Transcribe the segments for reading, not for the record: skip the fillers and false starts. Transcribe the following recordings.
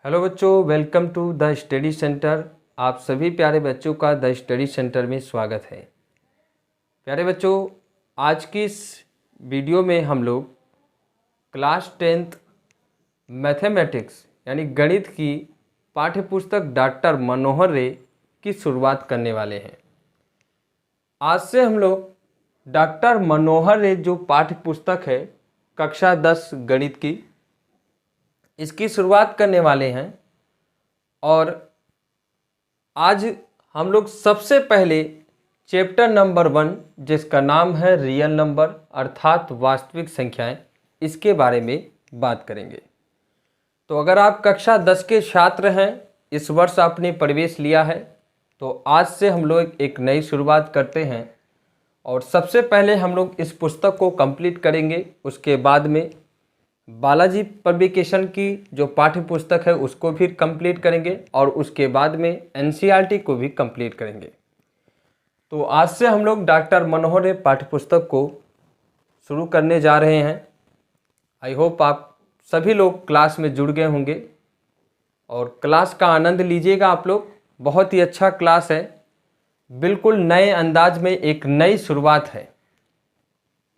Hello बच्चों, welcome to the study centre. आप सभी प्यारे बच्चों का द स्टडी सेंटर में स्वागत है। प्यारे बच्चों, आज की इस वीडियो में हम लोग क्लास 10th मैथमेटिक्स यानी गणित की पाठ्यपुस्तक डॉक्टर मनोहर रे की शुरुआत करने वाले हैं। आज से हम लोग डॉक्टर मनोहर रे जो पाठ्यपुस्तक है कक्षा 10 गणित की, इसकी शुरुआत करने वाले हैं। और आज हम लोग सबसे पहले चैप्टर नंबर 1 जिसका नाम है रियल नंबर अर्थात वास्तविक संख्याएं, इसके बारे में बात करेंगे। तो अगर आप कक्षा 10 के छात्र हैं, इस वर्ष आपने प्रवेश लिया है, तो आज से हम लोग एक नई शुरुआत करते हैं। और सबसे पहले हम लोग इस पुस्तक को कंप्लीट करेंगे, उसके बाद में बालाजी पब्लिकेशन की जो पाठ्य पुस्तक है उसको भी कंप्लीट करेंगे और उसके बाद में एनसीईआरटी को भी कंप्लीट करेंगे। तो आज से हम लोग डॉक्टर मनोहर रे पाठ्य पुस्तक को शुरू करने जा रहे हैं। आई होप आप सभी लोग क्लास में जुड़ गए होंगे और क्लास का आनंद लीजिएगा आप लोग। बहुत ही अच्छा क्लास है, बिल्कुल नए अंदाज में एक नई शुरुआत है।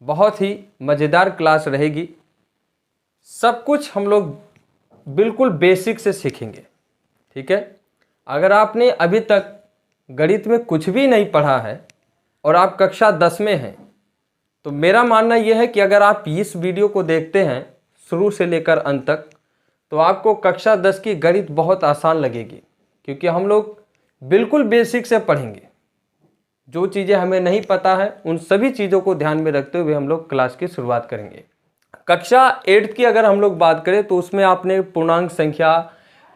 बहुत ही मज़ेदार क्लास रहेगी। सब कुछ हम लोग बिल्कुल बेसिक से सीखेंगे, ठीक है। अगर आपने अभी तक गणित में कुछ भी नहीं पढ़ा है और आप कक्षा 10 में हैं, तो मेरा मानना यह है कि अगर आप इस वीडियो को देखते हैं शुरू से लेकर अंत तक, तो आपको कक्षा 10 की गणित बहुत आसान लगेगी, क्योंकि हम लोग बिल्कुल बेसिक से पढ़ेंगे। जो चीज़ें हमें नहीं पता है उन सभी चीज़ों को ध्यान में रखते हुए हम लोग क्लास की शुरुआत करेंगे। कक्षा 8 की अगर हम लोग बात करें तो उसमें आपने पूर्णांक संख्या,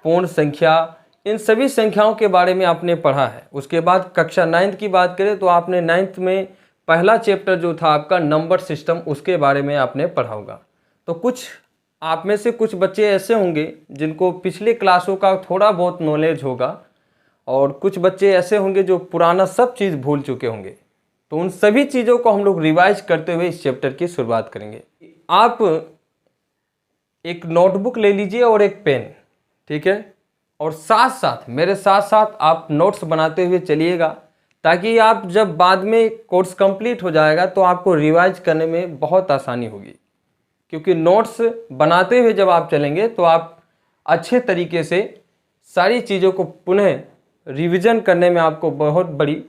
पूर्ण संख्या, इन सभी संख्याओं के बारे में आपने पढ़ा है। उसके बाद कक्षा 9th की बात करें तो आपने 9th में पहला चैप्टर जो था आपका नंबर सिस्टम, उसके बारे में आपने पढ़ा होगा। तो कुछ आप में से कुछ बच्चे ऐसे होंगे जिनको पिछले क्लासों का थोड़ा बहुत नॉलेज होगा और कुछ बच्चे ऐसे होंगे जो पुराना सब चीज़ भूल चुके होंगे। तो उन सभी चीज़ों को हम लोग रिवाइज करते हुए इस चैप्टर की शुरुआत करेंगे। आप एक नोटबुक ले लीजिए और एक पेन, ठीक है, और साथ साथ मेरे साथ साथ आप नोट्स बनाते हुए चलिएगा, ताकि आप जब बाद में कोर्स कंप्लीट हो जाएगा तो आपको रिवाइज करने में बहुत आसानी होगी। क्योंकि नोट्स बनाते हुए जब आप चलेंगे तो आप अच्छे तरीके से सारी चीज़ों को पुनः रिवीजन करने में आपको बहुत बड़ी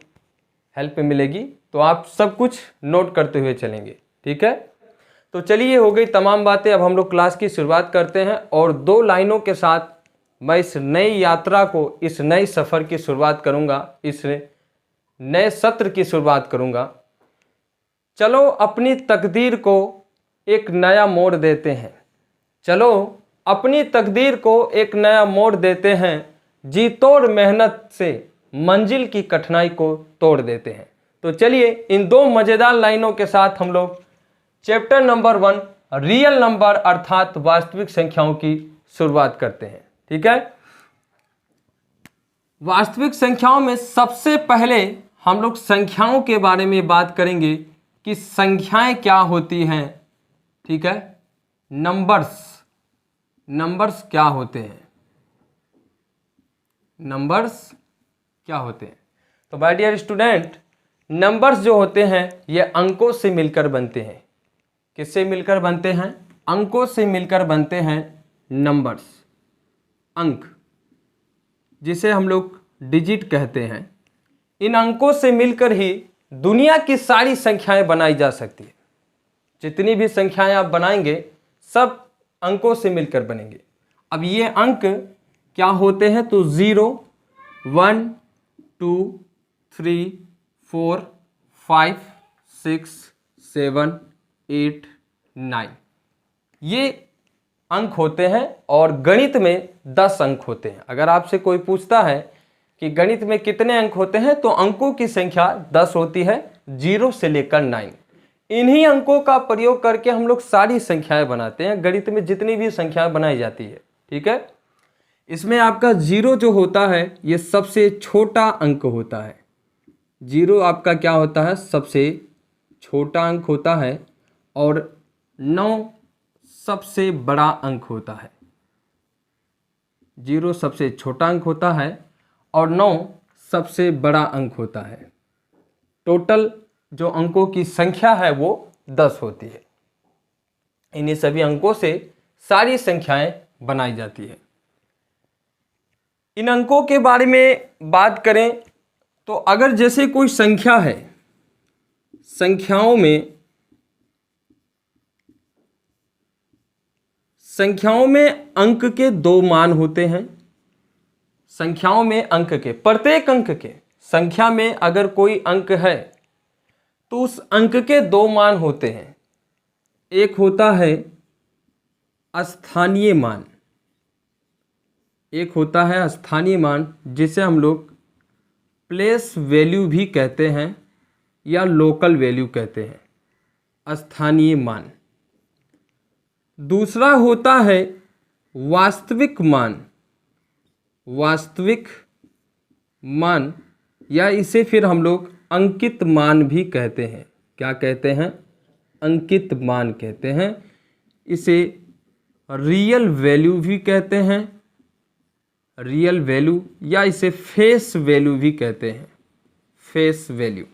हेल्प मिलेगी। तो आप सब कुछ नोट करते हुए चलेंगे, ठीक है। तो चलिए, हो गई तमाम बातें, अब हम लोग क्लास की शुरुआत करते हैं। और 2 लाइनों के साथ मैं इस नई यात्रा को, इस नए सफ़र की शुरुआत करूंगा, इस नए सत्र की शुरुआत करूंगा। चलो अपनी तकदीर को एक नया मोड़ देते हैं, चलो अपनी तकदीर को एक नया मोड़ देते हैं, जी तोड़ मेहनत से मंजिल की कठिनाई को तोड़ देते हैं। तो चलिए इन 2 मज़ेदार लाइनों के साथ हम लोग चैप्टर नंबर 1 रियल नंबर अर्थात वास्तविक संख्याओं की शुरुआत करते हैं, ठीक है। वास्तविक संख्याओं में सबसे पहले हम लोग संख्याओं के बारे में बात करेंगे कि संख्याएं क्या होती हैं, ठीक है। नंबर्स क्या होते हैं, नंबर्स क्या होते हैं। तो माय डियर स्टूडेंट, नंबर्स जो होते हैं ये अंकों से मिलकर बनते हैं। किससे मिलकर बनते हैं? अंकों से मिलकर बनते हैं नंबर्स, अंक, जिसे हम लोग डिजिट कहते हैं। इन अंकों से मिलकर ही दुनिया की सारी संख्याएं बनाई जा सकती है। जितनी भी संख्याएं आप बनाएंगे सब अंकों से मिलकर बनेंगे। अब ये अंक क्या होते हैं? तो 0, 1, 2, 3, 4, 5, 6, 7, 8, 9 ये अंक होते हैं। और गणित में 10 अंक होते हैं। अगर आपसे कोई पूछता है कि गणित में कितने अंक होते हैं, तो अंकों की संख्या 10 होती है, 0 से लेकर 9। इन्हीं अंकों का प्रयोग करके हम लोग सारी संख्याएं बनाते हैं। गणित में जितनी भी संख्याएं बनाई जाती है, ठीक है। इसमें आपका 0 जो होता है ये सबसे छोटा अंक होता है। 0 आपका क्या होता है? सबसे छोटा अंक होता है। और 9 सबसे बड़ा अंक होता है। 0 सबसे छोटा अंक होता है और 9 सबसे बड़ा अंक होता है। टोटल जो अंकों की संख्या है वो 10 होती है। इन्हीं सभी अंकों से सारी संख्याएं बनाई जाती है। इन अंकों के बारे में बात करें तो अगर जैसे कोई संख्या है, संख्याओं में अंक के 2 मान होते हैं। संख्याओं में अंक के, प्रत्येक अंक के, संख्या में अगर कोई अंक है तो उस अंक के 2 मान होते हैं। एक होता है स्थानीय मान, एक होता है स्थानीय मान जिसे हम लोग प्लेस वैल्यू भी कहते हैं या लोकल वैल्यू कहते हैं, स्थानीय मान। दूसरा होता है वास्तविक मान, वास्तविक मान या इसे फिर हम लोग अंकित मान भी कहते हैं। क्या कहते हैं? अंकित मान कहते हैं। इसे रियल वैल्यू भी कहते हैं, रियल वैल्यू, या इसे फेस वैल्यू भी कहते हैं, फेस वैल्यू।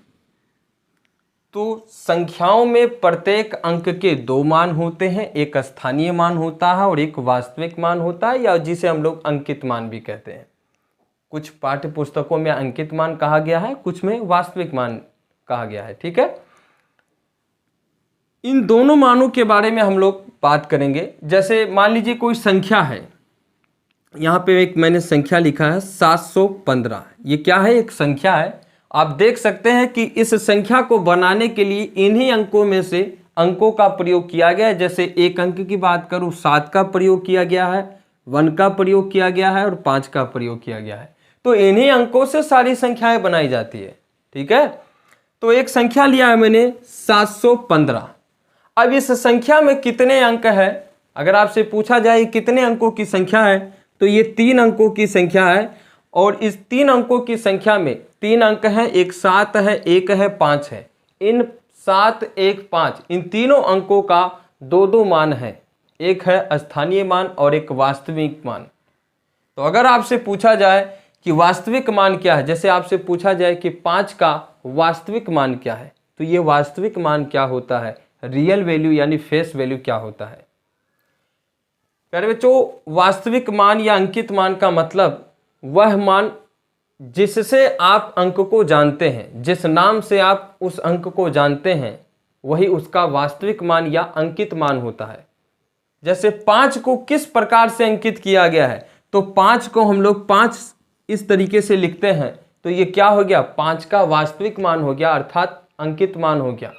तो संख्याओं में प्रत्येक अंक के 2 मान होते हैं, एक स्थानीय मान होता है और एक वास्तविक मान होता है, या जिसे हम लोग अंकित मान भी कहते हैं। कुछ पाठ्य पुस्तकों में अंकित मान कहा गया है, कुछ में वास्तविक मान कहा गया है। ठीक है, इन दोनों मानों के बारे में हम लोग बात करेंगे। जैसे मान लीजिए कोई संख्या है, यहाँ पे एक मैंने संख्या लिखा है 715। ये क्या है? एक संख्या है। आप देख सकते हैं कि इस संख्या को बनाने के लिए इन्हीं अंकों में से अंकों का प्रयोग किया गया है। जैसे एक अंक की बात करूँ, 7 का प्रयोग किया गया है, 1 का प्रयोग किया गया है और 5 का प्रयोग किया गया है। तो इन्हीं अंकों से सारी संख्याएं बनाई जाती है। ठीक है, तो एक संख्या लिया है मैंने 715। अब इस संख्या में कितने अंक है? अगर आपसे पूछा जाए कितने अंकों की संख्या है, तो ये 3 अंकों की संख्या है। और इस 3 अंकों की संख्या में 3 अंक हैं, एक 7 है, एक है 5 है। इन 7, 1, 5 इन तीनों अंकों का 2-2 मान है, एक है स्थानीय मान और एक वास्तविक मान। तो अगर आपसे पूछा जाए कि वास्तविक मान क्या है, जैसे आपसे पूछा जाए कि 5 का वास्तविक मान क्या है, तो ये वास्तविक मान क्या होता है? रियल वैल्यू यानी फेस वैल्यू क्या होता है? प्यारे बच्चों, वास्तविक मान या अंकित मान का मतलब वह मान जिससे आप अंक को जानते हैं, जिस नाम से आप उस अंक को जानते हैं, वही उसका वास्तविक मान या अंकित मान होता है। जैसे 5 को किस प्रकार से अंकित किया गया है, तो 5 को हम लोग 5 इस तरीके से लिखते हैं, तो ये क्या हो गया? 5 का वास्तविक मान हो गया, अर्थात अंकित मान हो गया।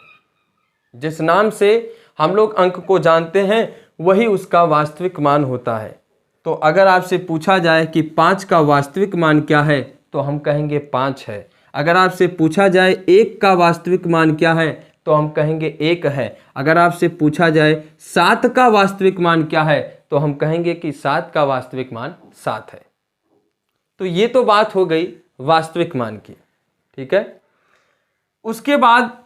जिस नाम से हम लोग अंक को जानते हैं वही उसका वास्तविक मान होता है। तो अगर आपसे पूछा जाए कि 5 का वास्तविक मान क्या है, तो हम कहेंगे 5 है। अगर आपसे पूछा जाए 1 का वास्तविक मान क्या है, तो हम कहेंगे 1 है। अगर आपसे पूछा जाए 7 का वास्तविक मान क्या है, तो हम कहेंगे कि 7 का वास्तविक मान 7 है। तो ये तो बात हो गई वास्तविक मान की। ठीक है, उसके बाद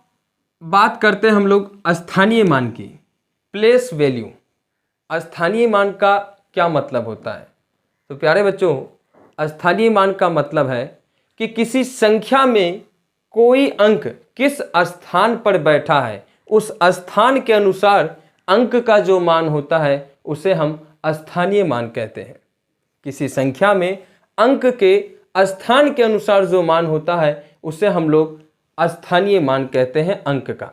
बात करते हैं हम लोग स्थानीय मान की, प्लेस वैल्यू। स्थानीय मान का क्या मतलब होता है? तो प्यारे बच्चों, स्थानीय मान का मतलब है कि किसी संख्या में कोई अंक किस स्थान पर बैठा है, उस स्थान के अनुसार अंक का जो मान होता है उसे हम स्थानीय मान कहते हैं। किसी संख्या में अंक के स्थान के अनुसार जो मान होता है उसे हम लोग स्थानीय मान कहते हैं, अंक का।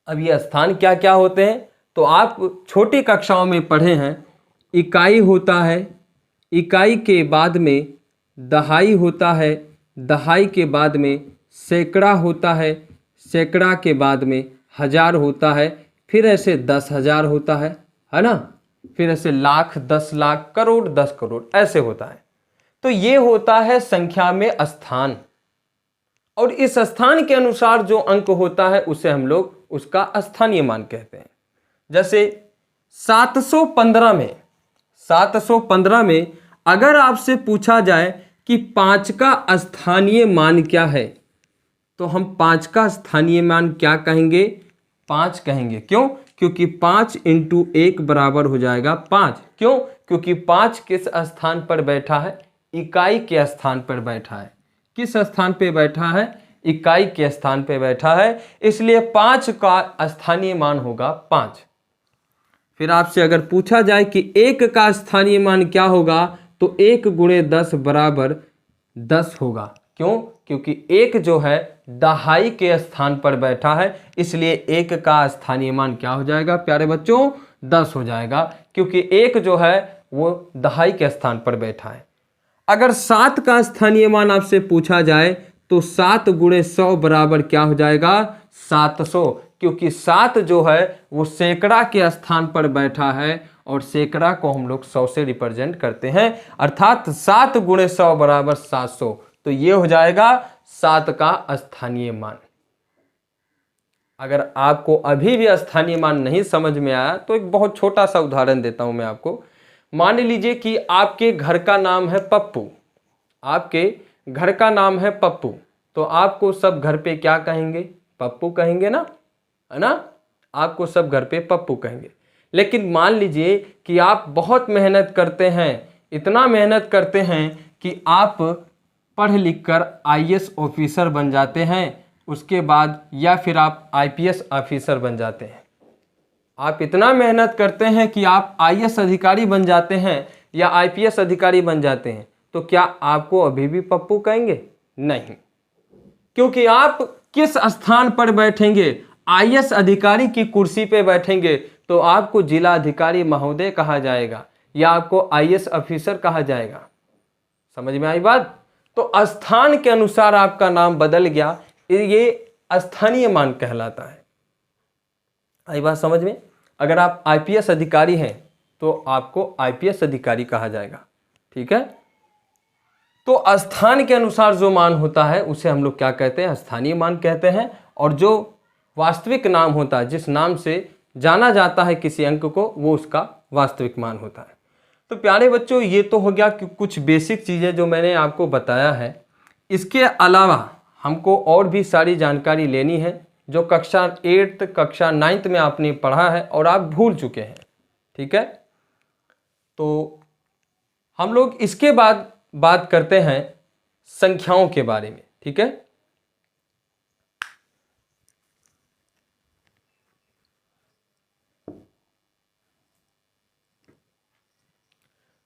अब ये स्थान क्या क्या होते हैं, तो आप छोटी कक्षाओं में पढ़े हैं। इकाई होता है, इकाई के बाद में दहाई होता है, दहाई के बाद में सैकड़ा होता है, सैकड़ा के बाद में हजार होता है, फिर ऐसे 10,000 होता है ना, फिर ऐसे लाख, 10 लाख, करोड़, 10 करोड़ ऐसे होता है। तो ये होता है संख्या में स्थान, और इस स्थान के अनुसार जो अंक होता है उसे हम लोग उसका स्थानीय मान कहते हैं। जैसे 715 में अगर आपसे पूछा जाए कि 5 का स्थानीय मान क्या है, तो हम 5 का स्थानीय मान क्या कहेंगे? 5 कहेंगे। क्यों? क्योंकि 5 × 1 बराबर हो जाएगा 5। क्यों? क्योंकि 5 किस स्थान पर बैठा है? इकाई के स्थान पर बैठा है। किस स्थान पे बैठा है? इकाई के स्थान पे बैठा है, इसलिए 5 का स्थानीय मान होगा 5। फिर आपसे अगर पूछा जाए कि 1 का स्थानीय मान क्या होगा, तो 1 गुणे 10 बराबर 10 होगा। क्यों? क्योंकि 1 जो है दहाई के स्थान पर बैठा है, इसलिए 1 का स्थानीय मान क्या हो जाएगा प्यारे बच्चों? 10 हो जाएगा, क्योंकि 1 जो है वो दहाई के स्थान पर बैठा है। अगर 7 का स्थानीय मान आपसे पूछा जाए तो 7 गुणे 100 बराबर क्या हो जाएगा? 700, क्योंकि 7 जो है वो सैकड़ा के स्थान पर बैठा है और सैकड़ा को हम लोग 100 से रिप्रेजेंट करते हैं, अर्थात 7 गुणे 100 बराबर 700। तो ये हो जाएगा 7 का स्थानीय मान। अगर आपको अभी भी स्थानीय मान नहीं समझ में आया तो एक बहुत छोटा सा उदाहरण देता हूं मैं आपको। मान लीजिए कि आपके घर का नाम है पप्पू, आपके घर का नाम है पप्पू, तो आपको सब घर पे क्या कहेंगे? पप्पू कहेंगे ना, है ना? आपको सब घर पे पप्पू कहेंगे। लेकिन मान लीजिए कि आप बहुत मेहनत करते हैं, इतना मेहनत करते हैं कि आप पढ़ लिख कर IAS ऑफिसर बन जाते हैं, उसके बाद या फिर आप IPS ऑफिसर बन जाते हैं। आप इतना मेहनत करते हैं कि आप IAS अधिकारी बन जाते हैं या IPS अधिकारी बन जाते हैं, तो क्या आपको अभी भी पप्पू कहेंगे? नहीं, क्योंकि आप किस स्थान पर बैठेंगे? IAS अधिकारी की कुर्सी पे बैठेंगे तो आपको जिला अधिकारी महोदय कहा जाएगा या आपको IAS ऑफिसर कहा जाएगा। समझ में आई बात? तो स्थान के अनुसार आपका नाम बदल गया, ये स्थानीय मान कहलाता है। आई बात समझ में? अगर आप IPS अधिकारी हैं तो आपको IPS अधिकारी कहा जाएगा, ठीक है? तो स्थान के अनुसार जो मान होता है उसे हम लोग क्या कहते हैं? स्थानीय मान कहते हैं। और जो वास्तविक नाम होता है, जिस नाम से जाना जाता है किसी अंक को, वो उसका वास्तविक मान होता है। तो प्यारे बच्चों, ये तो हो गया कि कुछ बेसिक चीज़ें जो मैंने आपको बताया है। इसके अलावा हमको और भी सारी जानकारी लेनी है जो कक्षा 8th कक्षा 9th में आपने पढ़ा है और आप भूल चुके हैं, ठीक है? तो हम लोग इसके बाद बात करते हैं संख्याओं के बारे में, ठीक है?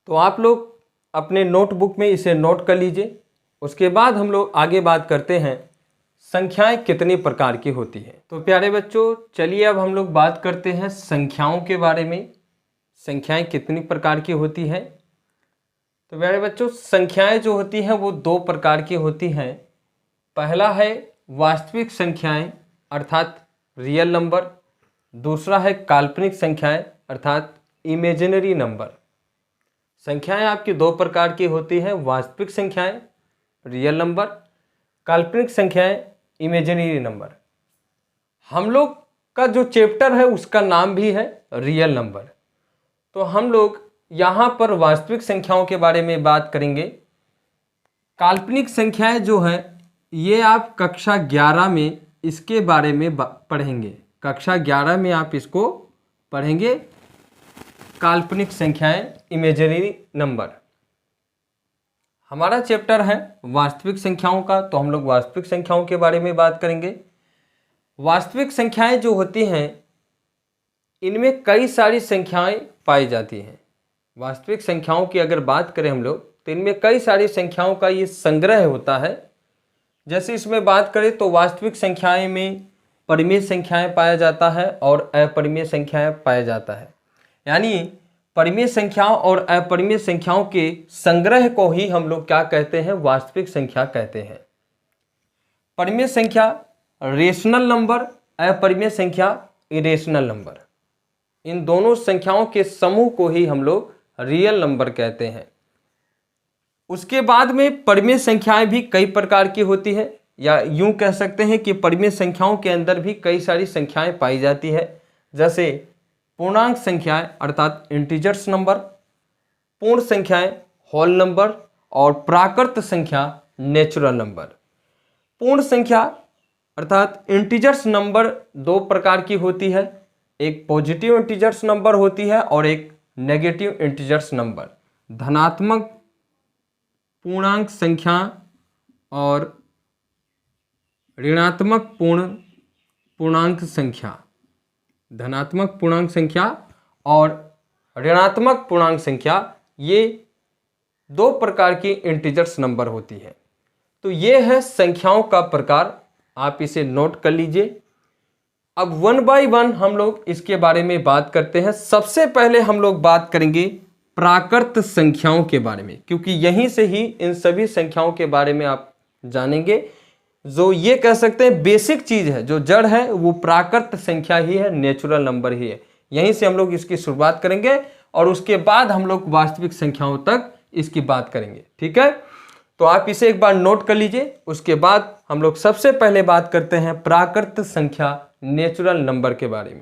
तो आप लोग अपने नोटबुक में इसे नोट कर लीजिए। उसके बाद हम लोग आगे बात करते हैं संख्याएं कितनी प्रकार की होती हैं। तो प्यारे बच्चों, चलिए अब हम लोग बात करते हैं संख्याओं के बारे में। संख्याएं कितनी प्रकार की होती हैं? तो प्यारे बच्चों, संख्याएं जो होती हैं वो 2 प्रकार की होती हैं। पहला है वास्तविक संख्याएं अर्थात रियल नंबर, दूसरा है काल्पनिक संख्याएं अर्थात इमेजिनरी नंबर। संख्याएं आपकी 2 प्रकार की होती हैं, वास्तविक संख्याएं रियल नंबर, काल्पनिक संख्याएं इमेजिनरी नंबर। हम लोग का जो चैप्टर है उसका नाम भी है रियल नंबर। तो हम लोग यहाँ पर वास्तविक संख्याओं के बारे में बात करेंगे। काल्पनिक संख्याएं जो है ये आप कक्षा 11 में इसके बारे में पढ़ेंगे। कक्षा 11 में आप इसको पढ़ेंगे, काल्पनिक संख्याएं इमेजिनरी नंबर। हमारा चैप्टर है वास्तविक संख्याओं का, तो हम लोग वास्तविक संख्याओं के बारे में बात करेंगे। वास्तविक संख्याएं जो होती हैं इनमें कई सारी संख्याएं पाई जाती हैं। वास्तविक संख्याओं की अगर बात करें हम लोग तो इनमें कई सारी संख्याओं का ये संग्रह होता है। जैसे इसमें बात करें तो वास्तविक संख्याएं में परिमेय संख्याएं पाया जाता है और अपरिमेय संख्याएं पाया जाता है। यानी परिमेय संख्याओं और अपरिमेय संख्याओं के संग्रह को ही हम लोग क्या कहते हैं? वास्तविक संख्या कहते हैं। परिमेय संख्या रेशनल नंबर, अपरिमेय संख्या इरेशनल नंबर, इन दोनों संख्याओं के समूह को ही हम लोग रियल नंबर कहते हैं। उसके बाद में परिमेय संख्याएं भी कई प्रकार की होती है, या यूं कह सकते हैं कि परिमेय संख्याओं के अंदर भी कई सारी संख्याएं पाई जाती है। जैसे पूर्णांक संख्याएं अर्थात इंटीजर्स नंबर, पूर्ण संख्याएं होल नंबर और प्राकृत संख्या नेचुरल नंबर। पूर्ण संख्या अर्थात इंटीजर्स नंबर 2 प्रकार की होती है, एक पॉजिटिव इंटीजर्स नंबर होती है और एक नेगेटिव इंटीजर्स नंबर, धनात्मक पूर्णांक संख्या और ऋणात्मक पूर्णांक संख्या, धनात्मक पूर्णांक संख्या और ऋणात्मक पूर्णांक संख्या, ये दो प्रकार की इंटीजर्स नंबर होती है। तो ये है संख्याओं का प्रकार, आप इसे नोट कर लीजिए। अब वन बाय वन हम लोग इसके बारे में बात करते हैं। सबसे पहले हम लोग बात करेंगे प्राकृत संख्याओं के बारे में, क्योंकि यहीं से ही इन सभी संख्याओं के बारे में आप जानेंगे। जो ये कह सकते हैं बेसिक चीज है, जो जड़ है, वो प्राकृत संख्या ही है, नेचुरल नंबर ही है। यहीं से हम लोग इसकी शुरुआत करेंगे और उसके बाद हम लोग वास्तविक संख्याओं तक इसकी बात करेंगे। ठीक है, तो आप इसे एक बार नोट कर लीजिए। उसके बाद हम लोग सबसे पहले बात करते हैं प्राकृत संख्या, नेचुरल नंबर के बारे में।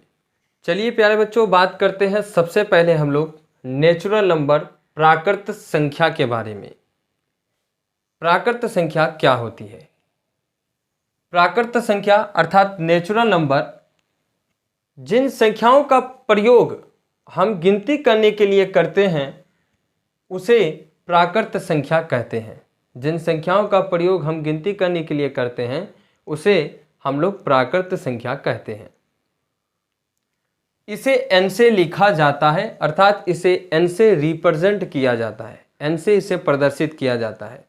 चलिए प्यारे बच्चों, बात करते हैं सबसे पहले हम लोग नेचुरल नंबर, प्राकृत संख्या के बारे में। प्राकृत संख्या क्या होती है? प्राकृत संख्या अर्थात नेचुरल नंबर जिन संख्याओं का प्रयोग हम गिनती करने के लिए करते हैं उसे प्राकृत संख्या कहते हैं। जिन संख्याओं का प्रयोग हम गिनती करने के लिए करते हैं उसे हम लोग प्राकृत संख्या कहते हैं। इसे n से लिखा जाता है, अर्थात इसे n से रिप्रेजेंट किया जाता है, n से इसे प्रदर्शित किया जाता है।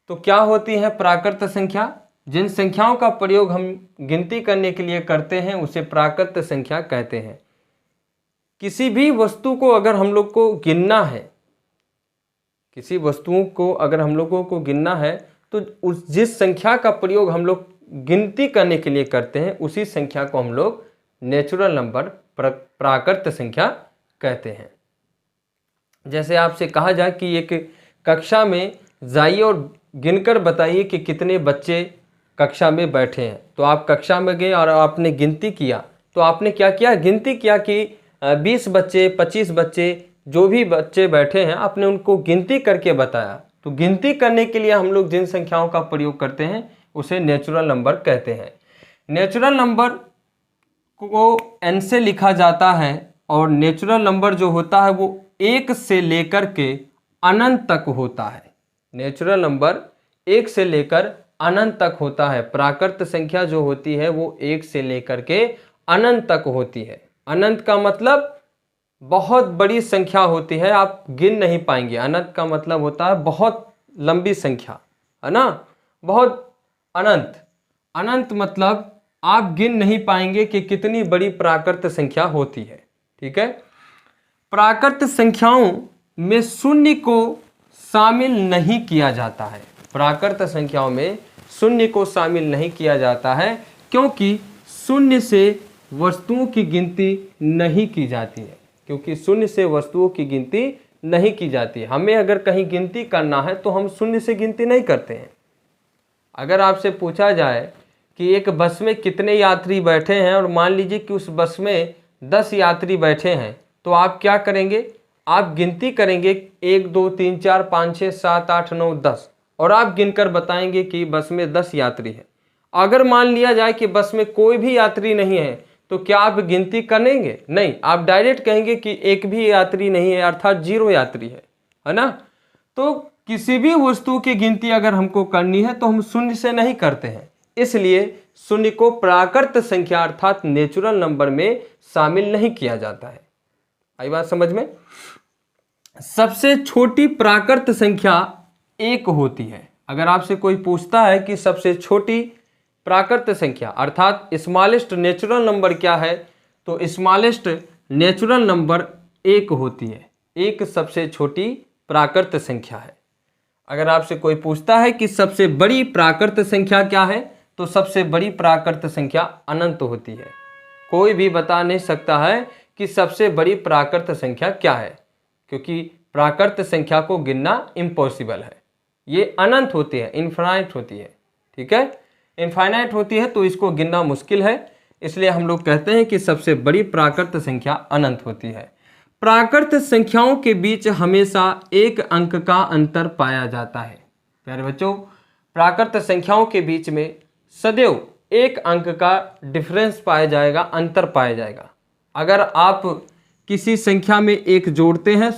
तो क्या होती है प्राकृत संख्या? जिन संख्याओं का प्रयोग हम गिनती करने के लिए करते हैं उसे प्राकृत संख्या कहते हैं। किसी भी वस्तु को अगर हम लोग को गिनना है, किसी वस्तुओं को अगर हम लोगों को गिनना है तो उस जिस संख्या का प्रयोग हम लोग गिनती करने के लिए करते हैं उसी संख्या को हम लोग नेचुरल नंबर, प्राकृत संख्या कहते हैं। जैसे आपसे कहा जाए कि एक कक्षा में जाइए और गिनकर बताइए कि कितने बच्चे कक्षा में बैठे हैं। तो आप कक्षा में गए और आपने गिनती किया, तो आपने क्या किया? गिनती किया कि 20 बच्चे, 25 बच्चे, जो भी बच्चे बैठे हैं आपने उनको गिनती करके बताया। तो गिनती करने के लिए हम लोग जिन संख्याओं का प्रयोग करते हैं उसे नेचुरल नंबर कहते हैं। नेचुरल नंबर को n से लिखा जाता है और नेचुरल नंबर जो होता है वो 1 से लेकर के अनंत तक होता है। नेचुरल नंबर 1 से लेकर अनंत तक होता है। प्राकृत संख्या जो होती है वो 1 से लेकर के अनंत तक होती है। अनंत का मतलब बहुत बड़ी संख्या होती है, आप गिन नहीं पाएंगे। अनंत का मतलब होता है बहुत लंबी संख्या, है ना, बहुत अनंत। अनंत मतलब आप गिन नहीं पाएंगे कि कितनी बड़ी प्राकृत संख्या होती है। ठीक है, प्राकृत संख्याओं में शून्य को शामिल नहीं किया जाता है। प्राकृत संख्याओं में शून्य को शामिल नहीं किया जाता है क्योंकि शून्य से वस्तुओं की गिनती नहीं की जाती है। क्योंकि शून्य से वस्तुओं की गिनती नहीं की जाती है। हमें अगर कहीं गिनती करना है तो हम शून्य से गिनती नहीं करते हैं। अगर आपसे पूछा जाए कि एक बस में कितने यात्री बैठे हैं और मान लीजिए कि उस बस में 10 यात्री बैठे हैं, तो आप क्या करेंगे? आप गिनती करेंगे 1 2 3 4 5 6 7 8 9 10 और आप गिनकर बताएंगे कि बस में 10 यात्री हैं। अगर मान लिया जाए कि बस में कोई भी यात्री नहीं है तो क्या आप गिनती करेंगे? नहीं, आप डायरेक्ट कहेंगे कि एक भी यात्री नहीं है, अर्थात 0 यात्री है ना। तो किसी भी वस्तु की गिनती अगर हमको करनी है तो हम शून्य से नहीं करते हैं, इसलिए शून्य को प्राकृत संख्या अर्थात नेचुरल नंबर में शामिल नहीं किया जाता है। आई बात समझ में? सबसे छोटी प्राकृत संख्या 1 होती है। अगर आपसे कोई पूछता है कि सबसे छोटी प्राकृत संख्या अर्थात स्मॉलेस्ट नेचुरल नंबर क्या है, तो स्मॉलेस्ट नेचुरल नंबर 1 होती है। 1 सबसे छोटी प्राकृत संख्या है। अगर आपसे कोई पूछता है कि सबसे बड़ी प्राकृत संख्या क्या है, तो सबसे बड़ी प्राकृत संख्या अनंत होती है। कोई भी बता नहीं सकता है कि सबसे बड़ी प्राकृत संख्या क्या है, क्योंकि प्राकृत संख्या को गिनना इम्पॉसिबल है। ये अनंत होती है, इनफाइनाइट होती है। ठीक है, इनफाइनाइट होती है तो इसको गिनना मुश्किल है, इसलिए हम लोग कहते हैं कि सबसे बड़ी प्राकृत संख्या अनंत होती है। प्राकृत संख्याओं के बीच हमेशा 1 अंक का अंतर पाया जाता है। प्यारे बच्चों, प्राकृत संख्याओं के बीच में सदैव 1 अंक का डिफरेंस पाया जाएगा, अंतर पाया जाएगा। अगर आप किसी संख्या में एक जोड़ते हैं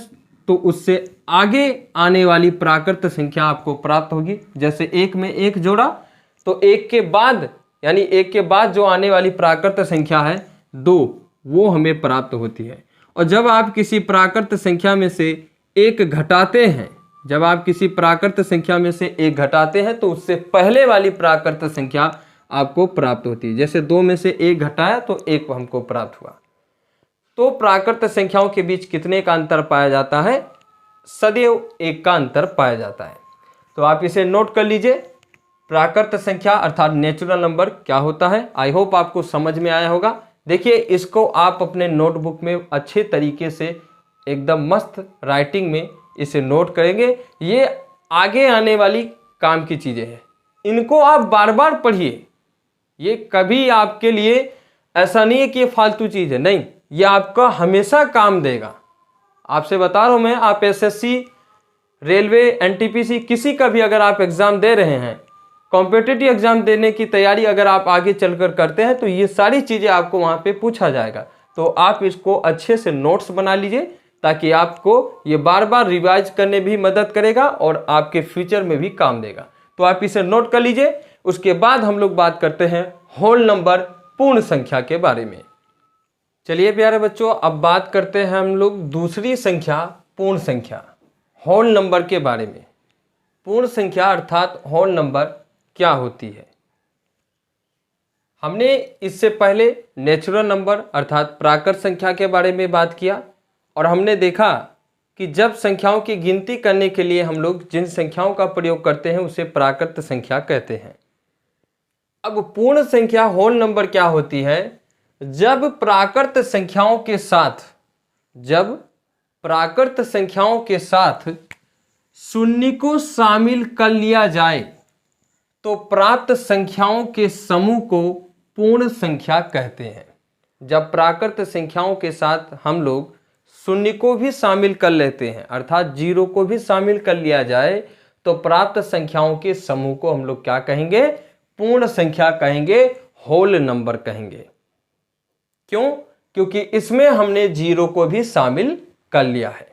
तो उससे आगे आने वाली प्राकृत संख्या आपको प्राप्त होगी। जैसे एक में एक जोड़ा तो एक के बाद यानी एक के बाद जो आने वाली प्राकृत संख्या है 2, वो हमें प्राप्त होती है। और जब आप किसी प्राकृत संख्या में से एक घटाते हैं, जब आप किसी प्राकृत संख्या में से एक घटाते हैं तो उससे पहले वाली प्राकृत संख्या आपको प्राप्त होती है। जैसे 2 में से एक घटाया तो 1 हमको प्राप्त हुआ। तो प्राकृत संख्याओं के बीच कितने का अंतर पाया जाता है? सदैव 1 का अंतर पाया जाता है। तो आप इसे नोट कर लीजिए। प्राकृत संख्या अर्थात नेचुरल नंबर क्या होता है। आई होप आपको समझ में आया होगा। देखिए, इसको आप अपने नोटबुक में अच्छे तरीके से एकदम मस्त राइटिंग में इसे नोट करेंगे। ये आगे आने वाली काम की चीज़ें हैं, इनको आप बार बार पढ़िए। ये कभी आपके लिए ऐसा नहीं है कि ये फालतू चीज़ है, नहीं, ये आपका हमेशा काम देगा। आपसे बता रहा हूँ मैं, आप एसएससी, रेलवे, एनटीपीसी किसी का भी अगर आप एग्ज़ाम दे रहे हैं, कॉम्पिटिटिव एग्जाम देने की तैयारी अगर आप आगे चलकर करते हैं तो ये सारी चीज़ें आपको वहाँ पे पूछा जाएगा। तो आप इसको अच्छे से नोट्स बना लीजिए ताकि आपको ये बार बार रिवाइज करने भी मदद करेगा और आपके फ्यूचर में भी काम देगा। तो आप इसे नोट कर लीजिए। उसके बाद हम लोग बात करते हैं होल नंबर, पूर्ण संख्या के बारे में। चलिए प्यारे बच्चों, अब बात करते हैं हम लोग दूसरी संख्या, पूर्ण संख्या, होल नंबर के बारे में। पूर्ण संख्या अर्थात होल नंबर क्या होती है? हमने इससे पहले नेचुरल नंबर अर्थात प्राकृत संख्या के बारे में बात किया और हमने देखा कि जब संख्याओं की गिनती करने के लिए हम लोग जिन संख्याओं का प्रयोग करते हैं उसे प्राकृत संख्या कहते हैं। अब पूर्ण संख्या, होल नंबर क्या होती है? जब प्राकृत संख्याओं के साथ शून्य को शामिल कर लिया जाए तो प्राप्त संख्याओं के समूह को पूर्ण संख्या कहते हैं। जब प्राकृत संख्याओं के साथ हम लोग शून्य को भी शामिल कर लेते हैं अर्थात 0 को भी शामिल कर लिया जाए तो प्राप्त संख्याओं के समूह को हम लोग क्या कहेंगे? पूर्ण संख्या कहेंगे, होल नंबर कहेंगे। क्यों? क्योंकि इसमें हमने 0 को भी शामिल कर लिया है।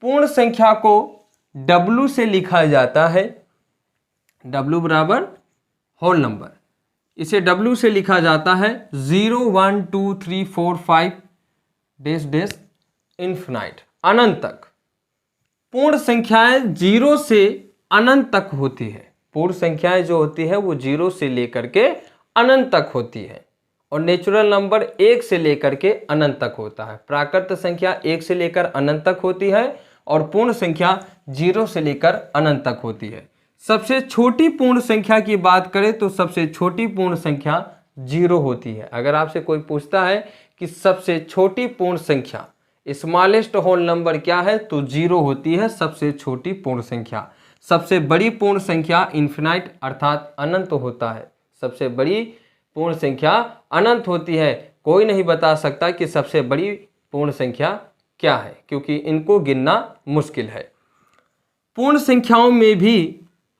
पूर्ण संख्या को W से लिखा जाता है, W बराबर होल नंबर। इसे W से लिखा जाता है 0 1 2 3 4 5 डैश डैश इन्फिनाइट, अनंत तक। पूर्ण संख्याएं 0 से अनंत तक होती है। पूर्ण संख्याएं जो होती है वो 0 से लेकर के अनंत तक होती है और नेचुरल नंबर 1 से लेकर के अनंत तक होता है। प्राकृत संख्या 1 से लेकर अनंत तक होती है और पूर्ण संख्या 0 से लेकर अनंत तक होती है। सबसे छोटी पूर्ण संख्या की बात करें तो सबसे छोटी पूर्ण संख्या 0 होती है। अगर आपसे कोई पूछता है कि सबसे छोटी पूर्ण संख्या, स्मॉलेस्ट होल नंबर क्या है, तो 0 होती है सबसे छोटी पूर्ण संख्या। सबसे बड़ी पूर्ण संख्या इन्फिनाइट अर्थात अनंत होता है। सबसे बड़ी पूर्ण संख्या अनंत होती है। कोई नहीं बता सकता कि सबसे बड़ी पूर्ण संख्या क्या है क्योंकि इनको गिनना मुश्किल है। पूर्ण संख्याओं में भी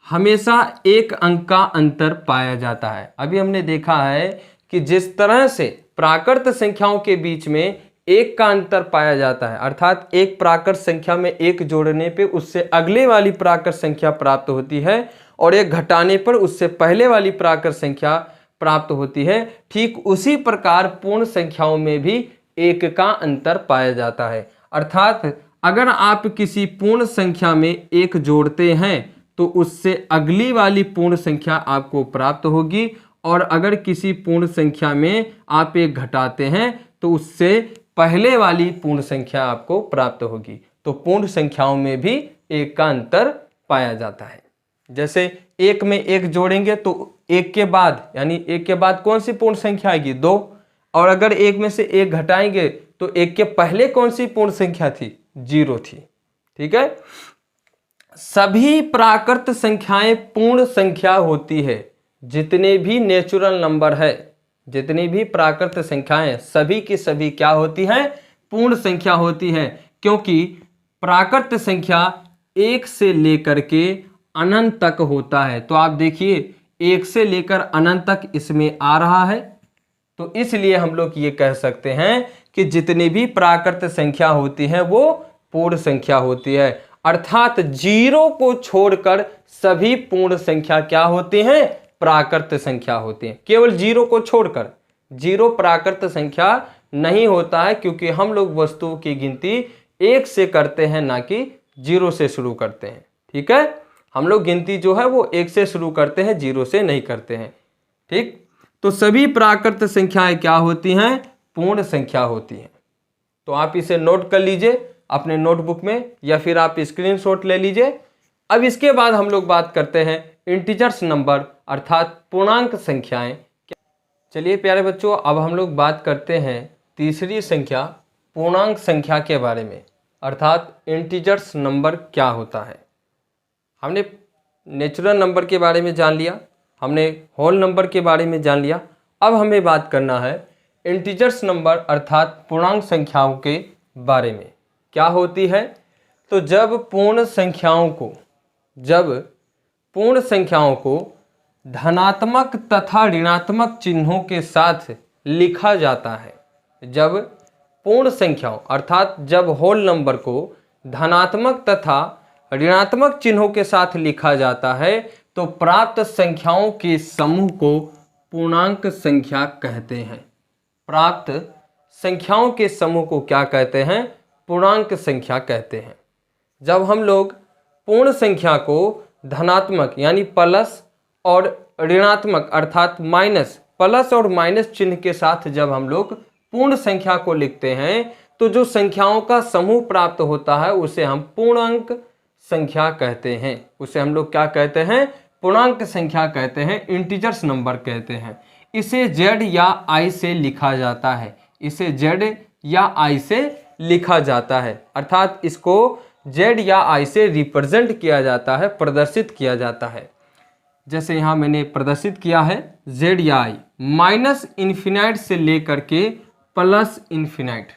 हमेशा एक अंक का अंतर पाया जाता है। अभी हमने देखा है कि जिस तरह से प्राकृत संख्याओं के बीच में एक का अंतर पाया जाता है अर्थात एक प्राकृत संख्या में एक जोड़ने पे उससे अगले वाली प्राकृत संख्या प्राप्त होती है और एक घटाने पर उससे पहले वाली प्राकृत संख्या प्राप्त होती है, ठीक उसी प्रकार पूर्ण संख्याओं में भी एक का अंतर पाया जाता है। अर्थात अगर आप किसी पूर्ण संख्या में एक जोड़ते हैं तो उससे अगली वाली पूर्ण संख्या आपको प्राप्त होगी और अगर किसी पूर्ण संख्या में आप एक घटाते हैं तो उससे पहले वाली पूर्ण संख्या आपको प्राप्त होगी। तो पूर्ण संख्याओं में भी एक का अंतर पाया जाता है। जैसे एक में एक जोड़ेंगे तो एक के बाद यानी एक के बाद कौन सी पूर्ण संख्या आएगी? 2। और अगर एक में से एक घटाएंगे तो एक के पहले कौन सी पूर्ण संख्या थी? 0 थी। ठीक है, सभी प्राकृत संख्याएं पूर्ण संख्या होती है। जितने भी नेचुरल नंबर है, जितनी भी प्राकृत संख्याएं सभी की सभी क्या होती हैं? पूर्ण संख्या होती है, क्योंकि प्राकृत संख्या 1 से लेकर के अनंत तक होता है। तो आप देखिए 1 से लेकर अनंत तक इसमें आ रहा है, तो इसलिए हम लोग ये कह सकते हैं कि जितनी भी प्राकृत संख्या होती है वो पूर्ण संख्या होती है, अर्थात जीरो को छोड़कर सभी पूर्ण संख्या क्या होती हैं, प्राकृत संख्या होती हैं। केवल जीरो को छोड़कर, जीरो प्राकृत संख्या नहीं होता है, क्योंकि हम लोग वस्तुओं की गिनती एक से करते हैं, ना कि जीरो से शुरू करते हैं। ठीक है, हम लोग गिनती जो है वो एक से शुरू करते हैं, जीरो से नहीं करते हैं। ठीक, तो सभी प्राकृत संख्याएं क्या होती हैं, पूर्ण संख्या होती हैं। तो आप इसे नोट कर लीजिए अपने नोटबुक में, या फिर आप स्क्रीनशॉट ले लीजिए। अब इसके बाद हम लोग बात करते हैं इंटीजर्स नंबर, अर्थात पूर्णांक संख्याएं। चलिए प्यारे बच्चों, अब हम लोग बात करते हैं तीसरी संख्या पूर्णांक संख्या के बारे में, अर्थात इंटीजर्स नंबर क्या होता है। हमने नेचुरल नंबर के बारे में जान लिया, हमने होल नंबर के बारे में जान लिया। अब हमें बात करना है इंटीजर्स नंबर अर्थात पूर्णांक संख्याओं के बारे में। क्या होती है, तो जब पूर्ण संख्याओं को धनात्मक तथा ऋणात्मक चिन्हों के साथ लिखा जाता है, जब पूर्ण संख्याओं अर्थात जब होल नंबर को धनात्मक तथा ऋणात्मक चिन्हों के साथ लिखा जाता है, तो प्राप्त संख्याओं के समूह को पूर्णांक संख्या कहते हैं। प्राप्त संख्याओं के समूह को क्या कहते हैं, पूर्णांक संख्या कहते हैं। जब हम लोग पूर्ण संख्या को धनात्मक यानी प्लस और ऋणात्मक अर्थात माइनस, प्लस और माइनस चिन्ह के साथ जब हम लोग पूर्ण संख्या को लिखते हैं, तो जो संख्याओं का समूह प्राप्त होता है उसे हम पूर्णांक संख्या कहते हैं। उसे हम लोग क्या कहते हैं, पूर्णांक संख्या कहते हैं, इंटीजर्स नंबर कहते हैं। इसे z या i से लिखा जाता है, इसे z या i से लिखा जाता है, अर्थात इसको z या i से रिप्रेजेंट किया जाता है, प्रदर्शित किया जाता है। जैसे यहाँ मैंने प्रदर्शित किया है z या i, माइनस इन्फिनाइट से लेकर के प्लस इन्फिनाइट।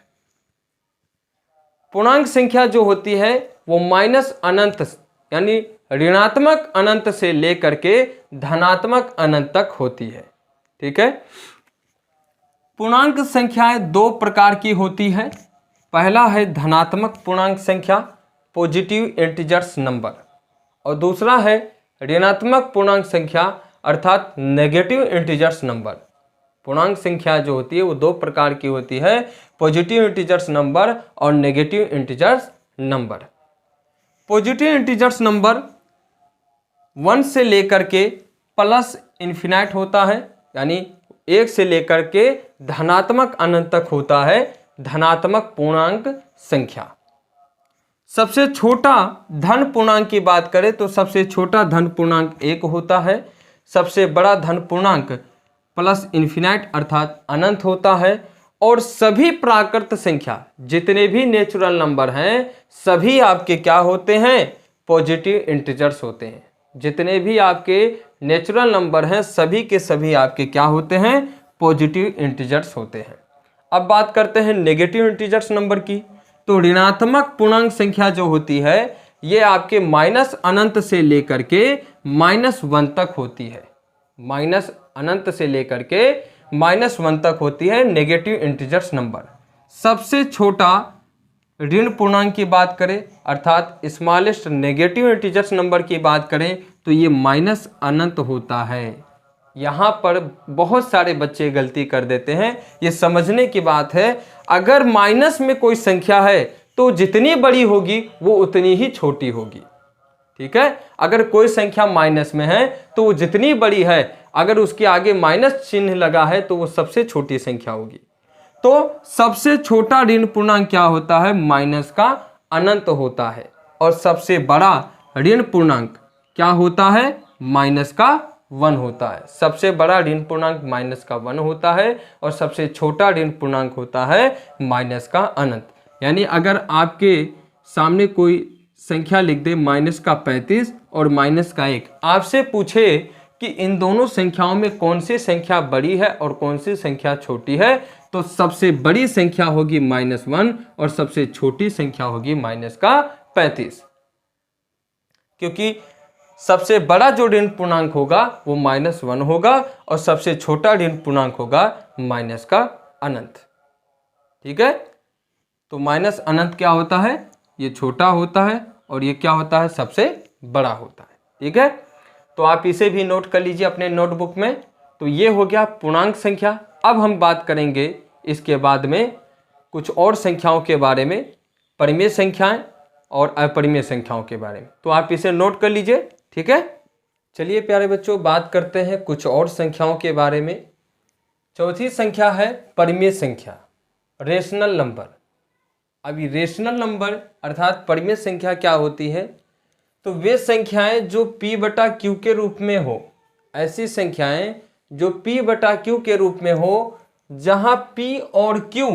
पूर्णांक संख्या जो होती है वो माइनस अनंत यानी ऋणात्मक अनंत से लेकर के धनात्मक अनंत तक होती है। ठीक है, पूर्णांक संख्याएं दो प्रकार की होती है। पहला है धनात्मक पूर्णांक संख्या, पॉजिटिव इंटीजर्स नंबर, और दूसरा है ऋणात्मक पूर्णांक संख्या अर्थात नेगेटिव इंटीजर्स नंबर। पूर्णांक संख्या जो होती है वो दो प्रकार की होती है, पॉजिटिव इंटीजर्स नंबर और negative integers number. Positive integers number 1 से लेकर के प्लस इन्फिनाइट होता है, यानी 1 से लेकर के धनात्मक अनंत तक होता है धनात्मक पूर्णांक संख्या। सबसे छोटा धन पूर्णांक की बात करें तो सबसे छोटा धन पूर्णांक 1 होता है, सबसे बड़ा धन पूर्णांक प्लस इन्फिनाइट अर्थात अनंत होता है, और सभी प्राकृत संख्या जितने भी नेचुरल नंबर हैं सभी आपके क्या होते हैं, पॉजिटिव इंटीजर्स होते हैं। जितने भी आपके नेचुरल नंबर हैं सभी के सभी आपके क्या होते हैं, पॉजिटिव इंटीजर्स होते हैं। अब बात करते हैं नेगेटिव इंटीजर्स नंबर की। तो ऋणात्मक पूर्णांक संख्या जो होती है ये आपके माइनस अनंत से लेकर के -1 तक होती है, माइनस अनंत से लेकर के -1 तक होती है नेगेटिव इंटीजर्स नंबर। सबसे छोटा ऋण पूर्णांक की बात करें अर्थात स्मॉलेस्ट नेगेटिव इंटीजर्स नंबर की बात करें तो ये माइनस अनंत होता है। यहाँ पर बहुत सारे बच्चे गलती कर देते हैं, ये समझने की बात है। अगर माइनस में कोई संख्या है तो जितनी बड़ी होगी वो उतनी ही छोटी होगी। ठीक है, अगर कोई संख्या माइनस में है तो वो जितनी बड़ी है, अगर उसके आगे माइनस चिन्ह लगा है तो वो सबसे छोटी संख्या होगी। तो सबसे छोटा ऋण पूर्णांक क्या होता है, माइनस का अनंत होता है, और सबसे बड़ा ऋण पूर्णांक क्या होता है, माइनस का 1 होता है। सबसे बड़ा ऋण पूर्णांक माइनस का 1 होता है और सबसे छोटा ऋण पूर्णांक होता है माइनस का अनंत। यानी अगर आपके सामने कोई संख्या लिख दे माइनस का 35 और माइनस का 1, आपसे पूछे कि इन दोनों संख्याओं में कौन सी संख्या बड़ी है और कौन सी संख्या छोटी है, तो सबसे बड़ी संख्या होगी -1 और सबसे छोटी संख्या होगी माइनस का 35, क्योंकि सबसे बड़ा जो ऋण पूर्णांक होगा वो -1 होगा और सबसे छोटा ऋण पूर्णांक होगा माइनस का अनंत। ठीक है। तो माइनस अनंत क्या होता है, ये छोटा होता है और ये क्या होता है, सबसे बड़ा होता है। ठीक है, तो आप इसे भी नोट कर लीजिए अपने नोटबुक में। तो ये हो गया पूर्णांक संख्या। अब हम बात करेंगे इसके बाद में कुछ और संख्याओं के बारे में, परिमेय संख्याएं और अपरिमेय संख्याओं के बारे में। तो आप इसे नोट कर लीजिए। ठीक है, चलिए प्यारे बच्चों बात करते हैं कुछ और संख्याओं के बारे में। चौथी संख्या है परिमेय संख्या, रेशनल नंबर। अभी रेशनल नंबर अर्थात परिमेय संख्या क्या होती है, तो वे संख्याएं जो p बटा q के रूप में हो, ऐसी संख्याएं जो p बटा q के रूप में हो जहां p और q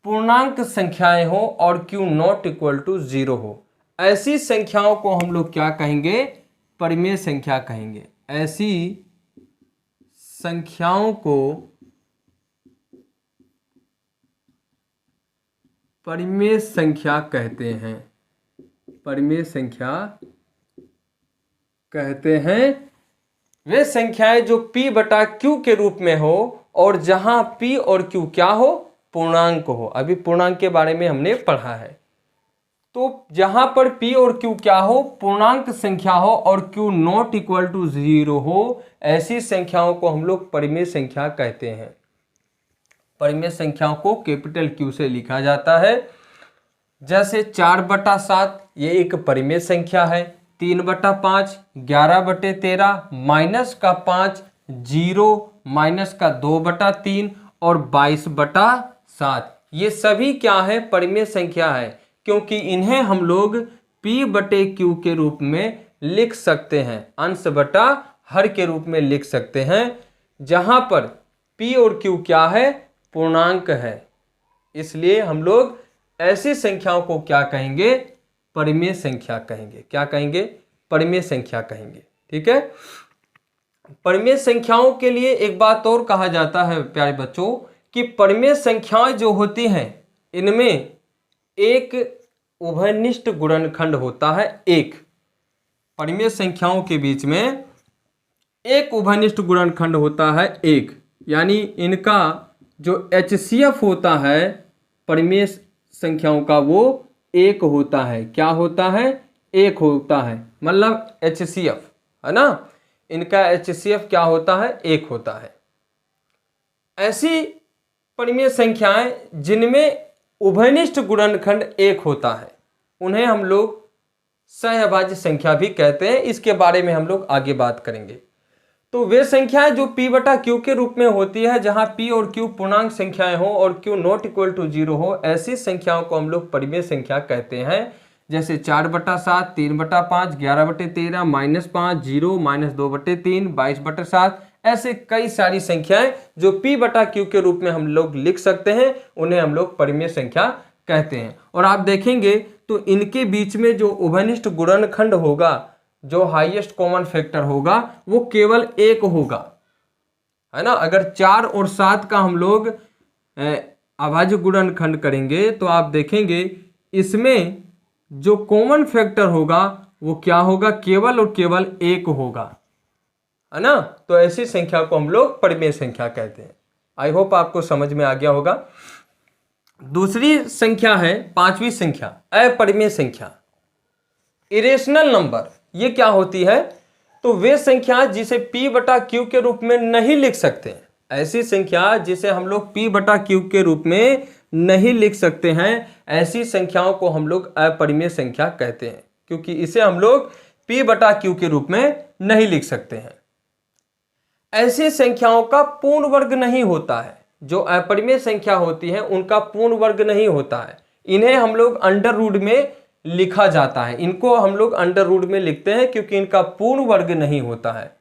पूर्णांक संख्याएं हो और q नॉट इक्वल टू 0 हो, ऐसी संख्याओं को हम लोग क्या कहेंगे, परिमेय संख्या कहेंगे। ऐसी संख्याओं को परिमेय संख्या कहते हैं, परिमेय संख्या कहते हैं। वे संख्याएं जो p बटा q के रूप में हो और जहां p और q क्या हो, पूर्णांक हो। अभी पूर्णांक के बारे में हमने पढ़ा है। तो जहां पर p और q क्या हो, पूर्णांक संख्या हो और q नॉट इक्वल टू 0 हो, ऐसी संख्याओं को हम लोग परिमेय संख्या कहते हैं। परिमेय संख्याओं को कैपिटल Q से लिखा जाता है। जैसे 4/7 ये एक परिमेय संख्या है, 3/5 11/13, -5 0, -2/3 और 22/7, ये सभी क्या है, परिमेय संख्या है, क्योंकि इन्हें हम लोग p बटे q के रूप में लिख सकते हैं, अंश बटा हर के रूप में लिख सकते हैं, जहां पर p और q क्या है, पूर्णांक है। इसलिए हम लोग ऐसी संख्याओं को क्या कहेंगे, परिमेय संख्या कहेंगे। क्या कहेंगे, परिमेय संख्या कहेंगे। ठीक है, परिमेय संख्याओं के लिए एक बात और कहा जाता है प्यारे बच्चों कि परिमेय संख्याएं जो होती हैं इनमें एक उभयनिष्ठ गुणनखंड होता है। एक परिमेय संख्याओं के बीच में एक उभयनिष्ठ गुणनखंड होता है एक, यानी इनका जो HCF होता है परिमेय संख्याओं का वो एक होता है। क्या होता है, एक होता है, मतलब HCF है ना, इनका HCF क्या होता है, एक होता है। ऐसी परिमेय संख्याएं जिनमें उभयनिष्ठ गुणनखंड एक होता है उन्हें हम लोग सहअभाज्य संख्या भी कहते हैं। इसके बारे में हम लोग आगे बात करेंगे। तो वे संख्याएं जो p बटा q के रूप में होती है, जहां p और q पूर्णांक संख्याएं हो और q नॉट इक्वल टू 0 हो, ऐसी संख्याओं को हम लोग परिमेय संख्या कहते हैं। जैसे 4/7, 3/5, 11/13, -5 0, -2/3, 22/7, ऐसे कई सारी संख्याएं जो p बटा q के रूप में हम लोग लिख सकते हैं, उन्हें हम लोग परिमेय संख्या कहते हैं। और आप देखेंगे तो इनके बीच में जो उभयनिष्ठ गुणनखंड होगा, जो हाईएस्ट कॉमन फैक्टर होगा, वो केवल एक होगा, है ना। अगर 4 और 7 का हम लोग अभाज्य गुणनखंड करेंगे तो आप देखेंगे इसमें जो कॉमन फैक्टर होगा वो क्या होगा, केवल और केवल एक होगा, है ना। तो ऐसी संख्या को हम लोग परिमेय संख्या कहते हैं। आई होप आपको समझ में आ गया होगा। दूसरी संख्या है, पांचवी संख्या, अपरिमेय संख्या, इरेशनल नंबर। ये क्या होती है, तो वे संख्या जिसे p बटा q के रूप में नहीं लिख सकते, ऐसी संख्या जिसे हम लोग p बटा q के रूप में नहीं लिख सकते हैं, ऐसी संख्याओं को हम लोग अपरिमेय संख्या कहते हैं, क्योंकि इसे हम लोग p बटा q के रूप में नहीं लिख सकते हैं। ऐसी संख्याओं का पूर्ण वर्ग नहीं होता है। जो अपरिमेय संख्या होती है उनका पूर्ण वर्ग नहीं होता है, इन्हें हम लोग अंडर रूट में लिखा जाता है। इनको हम लोग अंडर रूट में लिखते हैं क्योंकि इनका पूर्ण वर्ग नहीं होता है।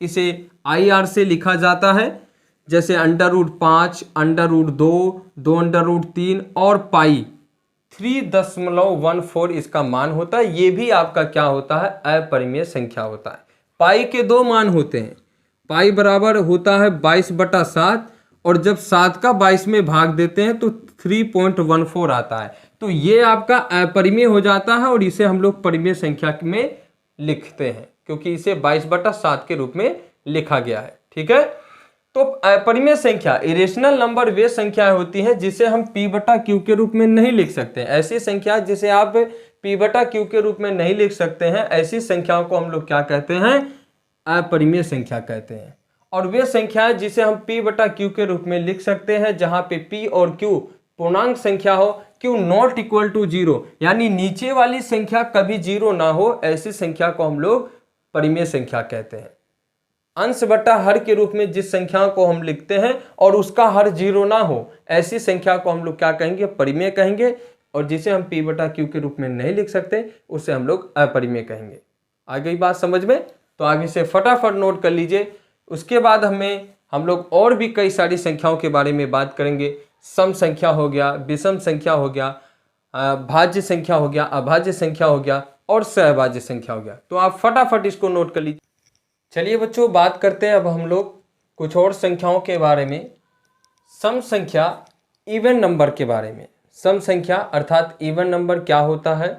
इसे IR से लिखा जाता है, जैसे √5, √2, 2√3 और पाई 3.14 इसका मान होता है। ये भी आपका क्या होता है, अपरिमेय संख्या होता है। पाई के दो मान होते हैं, पाई बराबर होता है 22/7 और जब 7 का 22 में भाग देते हैं तो 3.14 आता है। तो ये आपका अपरिमेय हो जाता है और इसे हम लोग परिमेय संख्या में लिखते हैं क्योंकि इसे 22/7 के रूप में लिखा गया है। ठीक है, तो अपरिमेय संख्या इरेशनल नंबर वे संख्याएं होती हैं जिसे हम p बटा क्यू के रूप में नहीं लिख सकते। ऐसी संख्या जिसे आप p बटा क्यू के रूप में नहीं लिख सकते हैं, ऐसी संख्याओं को हम लोग क्या कहते हैं, अपरिमेय संख्या कहते हैं। और वे संख्याएं जिसे हम p बटा क्यू के रूप में लिख सकते हैं जहां पे p और q पूर्णांक संख्या हो, q नॉट इक्वल टू 0, यानी नीचे वाली संख्या कभी 0 ना हो, ऐसी संख्या को हम लोग परिमेय संख्या कहते हैं। अंश बटा हर के रूप में जिस संख्या को हम लिखते हैं और उसका हर 0 ना हो, ऐसी संख्या को हम लोग क्या कहेंगे, परिमेय कहेंगे। और जिसे हम p बटा क्यू के रूप में नहीं लिख सकते उसे हम लोग अपरिमेय कहेंगे। आ गई बात समझ में? तो आगे से फटाफट नोट कर लीजिए। उसके बाद हम लोग और भी कई सारी संख्याओं के बारे में बात करेंगे। सम संख्या हो गया, विषम संख्या हो गया, भाज्य संख्या हो गया, अभाज्य संख्या हो गया और सहभाज्य संख्या हो गया। तो आप फटाफट इसको नोट कर लीजिए। चलिए बच्चों, बात करते हैं अब हम लोग कुछ और संख्याओं के बारे में। सम संख्या, इवन नंबर के बारे में। सम संख्या अर्थात इवन नंबर क्या होता है?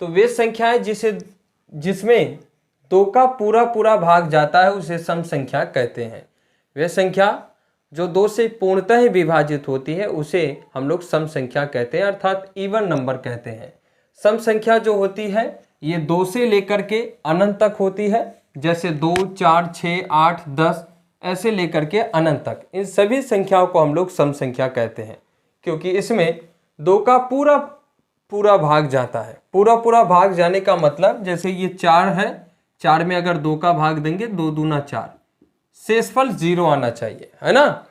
तो वे संख्याएं जिसमें 2 का पूरा भाग जाता है उसे सम संख्या कहते हैं। वे संख्या जो 2 से पूर्णतः विभाजित होती है उसे हम लोग सम संख्या कहते हैं अर्थात इवन नंबर कहते हैं। सम संख्या जो होती है ये 2 से लेकर के अनंत तक होती है, जैसे 2, 4, 6, 8, 10 ऐसे लेकर के अनंत तक। इन सभी संख्याओं को हम लोग सम संख्या कहते हैं क्योंकि इसमें 2 का पूरा भाग जाता है। पूरा भाग जाने का मतलब जैसे ये 4 है, 4 में अगर 2 का भाग देंगे 2 दूना 4, शेषफल 0 आना चाहिए, है ना।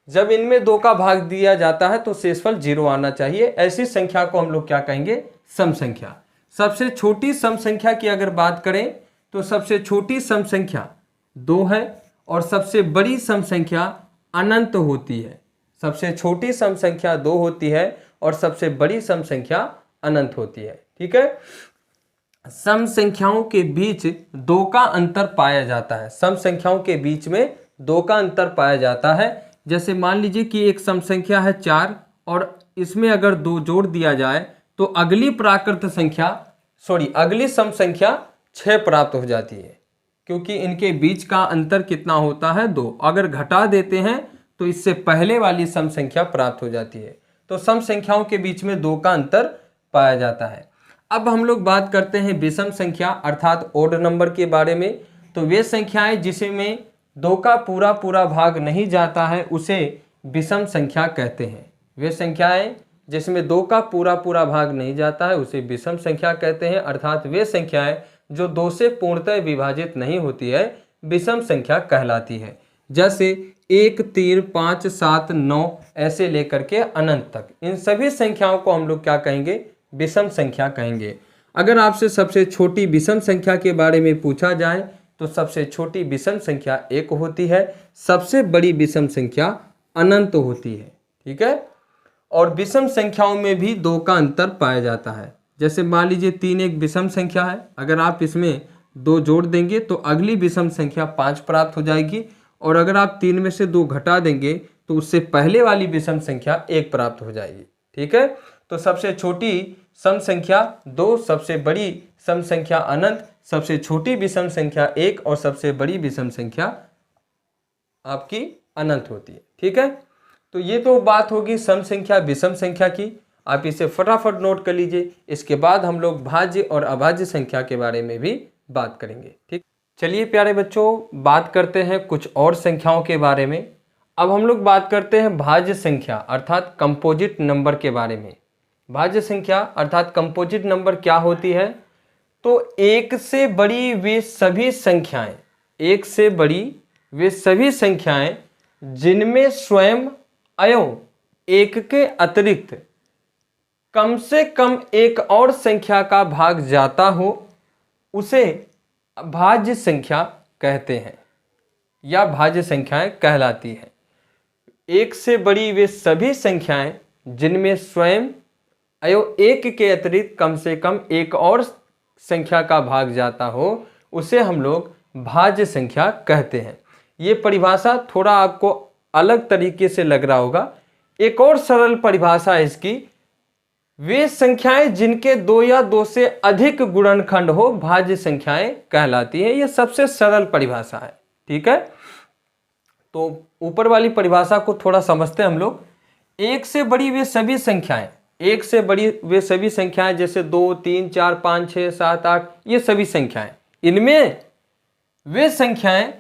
जब इनमें 2 का भाग दिया जाता है तो शेषफल 0 आना चाहिए। ऐसी संख्या को हम लोग क्या कहेंगे, सम संख्या। सबसे छोटी सम संख्या की अगर बात करें तो सबसे छोटी सम संख्या 2 है और सबसे बड़ी सम संख्या अनंत होती है। सबसे छोटी सम संख्या 2 होती है और सबसे बड़ी सम संख्या अनंत होती है। ठीक है। सम संख्याओं के बीच 2 का अंतर पाया जाता है। सम संख्याओं के बीच में 2 का अंतर पाया जाता है। जैसे मान लीजिए कि एक सम संख्या है 4 और इसमें अगर 2 जोड़ दिया जाए तो अगली सम संख्या 6 प्राप्त हो जाती है, क्योंकि इनके बीच का अंतर कितना होता है, 2। अगर घटा देते हैं तो इससे पहले वाली सम संख्या प्राप्त हो जाती है। तो सम संख्याओं के बीच में 2 का अंतर पाया जाता है। अब हम लोग बात करते हैं विषम संख्या अर्थात ओड नंबर के बारे में। तो वे संख्याएं जिसमें 2 का पूरा भाग नहीं जाता है उसे विषम संख्या कहते हैं। वे संख्याएं जिसमें 2 का पूरा भाग नहीं जाता है उसे विषम संख्या कहते हैं अर्थात वे संख्याएं जो 2 से पूर्णतः विभाजित नहीं होती है विषम संख्या कहलाती है। जैसे 1, 3, 5, 7, 9 ऐसे लेकर के अनंत तक। इन सभी संख्याओं को हम लोग क्या कहेंगे, विषम संख्या कहेंगे। अगर आपसे सबसे छोटी विषम संख्या के बारे में पूछा जाए तो सबसे छोटी विषम संख्या 1 होती है, सबसे बड़ी विषम संख्या अनंत होती है। ठीक है। और विषम संख्याओं में भी 2 का अंतर पाया जाता है। जैसे मान लीजिए 3 एक विषम संख्या है, अगर आप इसमें 2 जोड़ देंगे तो अगली विषम संख्या 5 प्राप्त हो जाएगी और अगर आप 3 में से 2 घटा देंगे तो उससे पहले वाली विषम संख्या 1 प्राप्त हो जाएगी। ठीक है। तो सबसे छोटी सम संख्या 2, सबसे बड़ी सम संख्या अनंत, सबसे छोटी विषम संख्या 1 और सबसे बड़ी विषम संख्या आपकी अनंत होती है। ठीक है। तो ये तो बात होगी सम संख्या विषम संख्या की। आप इसे फटाफट नोट कर लीजिए। इसके बाद हम लोग भाज्य और अभाज्य संख्या के बारे में भी बात करेंगे। ठीक, चलिए प्यारे बच्चों, बात करते हैं कुछ और संख्याओं के बारे में। अब हम लोग बात करते हैं भाज्य संख्या अर्थात कंपोजिट नंबर के बारे में। भाज्य संख्या अर्थात कंपोजिट नंबर क्या होती है? तो 1 से बड़ी वे सभी संख्याएं जिनमें स्वयं अयव 1 के अतिरिक्त कम से कम एक और संख्या का भाग जाता हो उसे भाज्य संख्या कहते हैं या भाज्य संख्याएं कहलाती हैं। 1 से बड़ी वे सभी संख्याएं जिनमें स्वयं अयव 1 के अतिरिक्त कम से कम एक और संख्या का भाग जाता हो उसे हम लोग भाज्य संख्या कहते हैं। ये परिभाषा थोड़ा आपको अलग तरीके से लग रहा होगा। एक और सरल परिभाषा है इसकी, वे संख्याएं जिनके 2 या 2 से अधिक गुणनखंड हो भाज्य संख्याएं कहलाती हैं। यह सबसे सरल परिभाषा है। ठीक है। तो ऊपर वाली परिभाषा को थोड़ा समझते हैं हम लोग। एक से बड़ी वे सभी संख्याएं, एक से बड़ी वे सभी संख्याएं जैसे 2, 3, 4, 5, 6, 7, 8 ये सभी संख्याएं, इनमें वे संख्याएं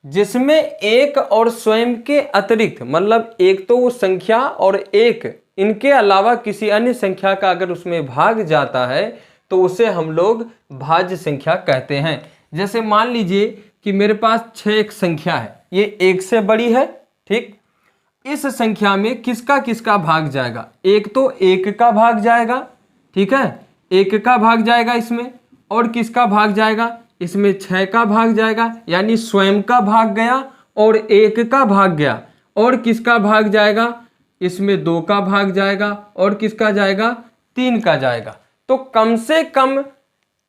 जिसमें एक और स्वयं के अतिरिक्त, मतलब एक तो वो संख्या और एक इनके अलावा किसी अन्य संख्या का अगर उसमें भाग जाता है तो उसे हम लोग भाज्य संख्या कहते हैं। जैसे मान लीजिए कि मेरे पास 6 एक संख्या है, ये एक से बड़ी है, ठीक। इस संख्या में किसका किसका भाग जाएगा? एक तो एक का भाग जाएगा, ठीक है, एक का भाग जाएगा इसमें, और किसका भाग जाएगा? इसमें 6 का भाग जाएगा, यानी स्वयं का भाग गया और एक का भाग गया, और किसका भाग जाएगा? इसमें 2 का भाग जाएगा, और किसका जाएगा? 3 का जाएगा। तो कम से कम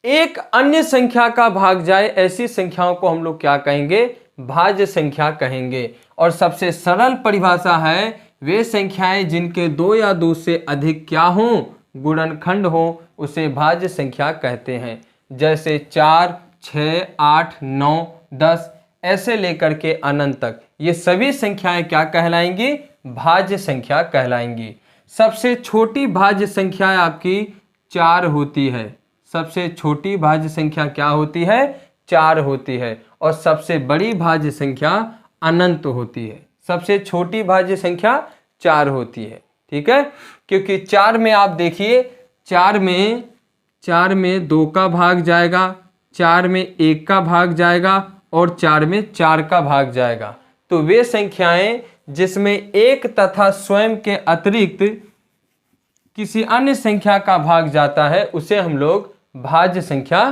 एक अन्य संख्या का भाग जाए, ऐसी संख्याओं को हम लोग क्या कहेंगे? भाज्य संख्या कहेंगे। और सबसे सरल परिभाषा है वे संख्याएं जिनके 2 या 2 से अधिक क्या हो? गुणनखंड हो, उसे भाज्य संख्या कहते हैं। जैसे 4, 6, 8, 9, 10 ऐसे लेकर के अनंत तक ये सभी संख्याएं क्या कहलाएंगी? भाज्य संख्या कहलाएंगी। सबसे छोटी भाज्य संख्या आपकी 4 होती है। सबसे छोटी भाज्य संख्या क्या होती है? 4 होती है। और सबसे बड़ी भाज्य संख्या अनंत होती है। सबसे छोटी भाज्य संख्या 4 होती है, ठीक है, क्योंकि 4 में आप देखिए, 4 में 2 का भाग जाएगा, 4 में 1 का भाग जाएगा, और 4 में 4 का भाग जाएगा। तो वे संख्याएं जिसमें एक तथा स्वयं के अतिरिक्त किसी अन्य संख्या का भाग जाता है उसे हम लोग भाज्य संख्या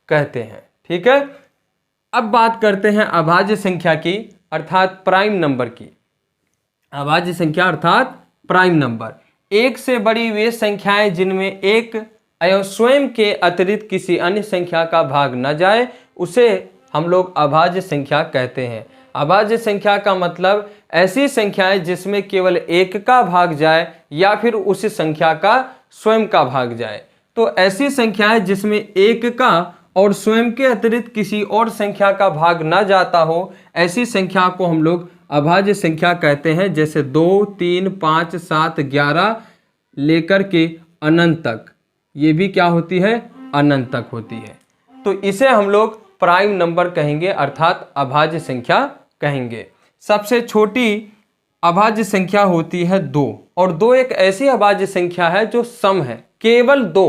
कहते हैं, ठीक है। अब बात करते हैं अभाज्य संख्या की, अर्थात प्राइम नंबर की। अभाज्य संख्या अर्थात प्राइम नंबर, एक से बड़ी वे संख्याएं जिनमें एक एवं स्वयं के अतिरिक्त किसी अन्य संख्या का भाग न जाए उसे हम लोग अभाज्य संख्या कहते हैं। अभाज्य संख्या का मतलब ऐसी संख्याएं जिसमें केवल एक का भाग जाए या फिर उसी संख्या का स्वयं का भाग जाए। तो ऐसी संख्याएं जिसमें एक का और स्वयं के अतिरिक्त किसी और संख्या का भाग ना जाता हो, ऐसी संख्या को हम लोग अभाज्य संख्या कहते हैं। जैसे 2, 3, 5, 7, 11 लेकर के अनंत तक, ये भी क्या होती है? अनंत तक होती है। तो इसे हम लोग प्राइम नंबर कहेंगे, अर्थात अभाज्य संख्या कहेंगे। सबसे छोटी अभाज्य संख्या होती है 2, और 2 एक ऐसी अभाज्य संख्या है जो सम है, केवल 2।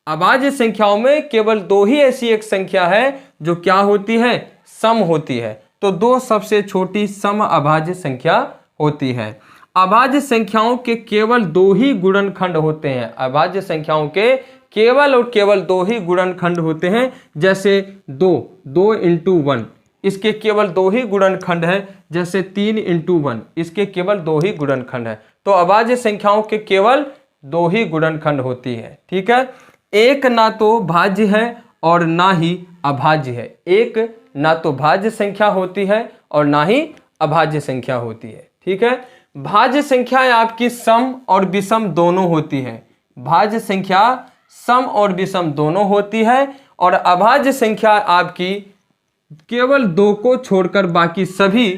अभाज्य संख्याओं में केवल 2 ही ऐसी एक संख्या है जो क्या होती है? सम होती है। तो 2 सबसे छोटी सम अभाज्य संख्या होती है। अभाज्य संख्याओं के केवल 2 ही गुणनखंड होते हैं। अभाज्य संख्याओं के केवल और केवल 2 ही गुणनखंड होते हैं। जैसे 2 इंटू 1, इसके केवल 2 ही गुणनखंड है। जैसे 3 इंटू 1, इसके केवल 2 ही गुणनखंड है। तो अभाज्य संख्याओं के केवल 2 ही गुणनखंड होती है, ठीक है। एक ना तो भाज्य है और ना ही अभाज्य है। एक ना तो भाज्य संख्या होती है और ना ही अभाज्य संख्या होती है, ठीक है। भाज्य संख्याएं आपकी सम और विषम दोनों होती है। भाज्य संख्या सम और विषम दोनों होती है, और अभाज्य संख्या आपकी केवल 2 को छोड़कर बाकी सभी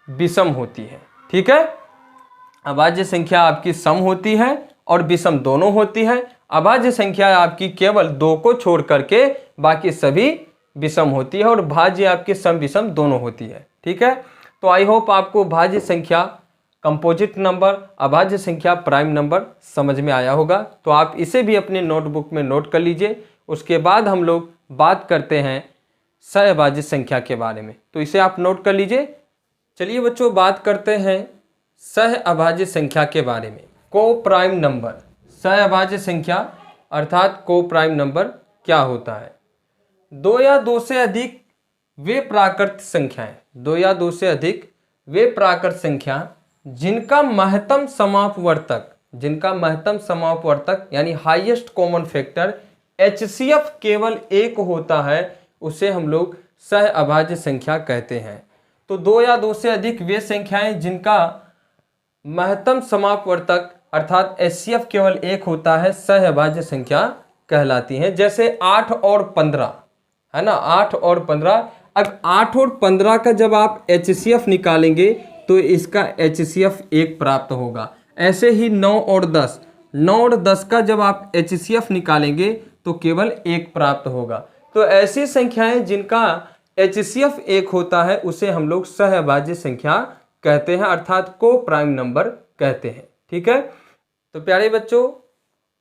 विषम होती है, ठीक है। अभाज्य संख्या आपकी सम होती है और विषम दोनों होती है। अभाज्य संख्या आपकी केवल 2 को छोड़ करके बाकी सभी विषम होती है, और भाज्य आपकी सम विषम दोनों होती है, ठीक है। तो आई होप आपको भाज्य संख्या, कंपोजिट नंबर, अभाज्य संख्या, प्राइम नंबर समझ में आया होगा। तो आप इसे भी अपने नोटबुक में नोट कर लीजिए। उसके बाद हम लोग बात करते हैं सहअभाज्य संख्या के बारे में, तो इसे आप नोट कर लीजिए। चलिए बच्चों, बात करते हैं सहअभाज्य संख्या के बारे में। को प्राइम नंबर, सहअभाज्य संख्या अर्थात को प्राइम नंबर क्या होता है? 2 या 2 से अधिक वे प्राकृत संख्याएं, 2 या 2 से अधिक वे प्राकृत संख्या जिनका महत्तम समापवर्तक यानी हाईएस्ट कॉमन फैक्टर HCF केवल 1 होता है, उसे हम लोग सहअभाज्य संख्या कहते हैं। तो 2 या 2 से अधिक वे संख्याएं जिनका महत्तम समापवर्तक अर्थात HCF केवल 1 होता है, सहअभाज्य संख्या कहलाती हैं। जैसे 8 और 15 है ना, 8 और 15 अब 8 और 15 का जब आप HCF निकालेंगे तो इसका HCF 1 प्राप्त होगा। ऐसे ही 9 और 10 का जब आप HCF निकालेंगे तो केवल 1 प्राप्त होगा। तो ऐसी संख्याएं जिनका HCF 1 होता है उसे हम लोग सहअभाज्य संख्या कहते हैं, अर्थात को प्राइम नंबर कहते हैं। ठीक है, तो प्यारे बच्चों,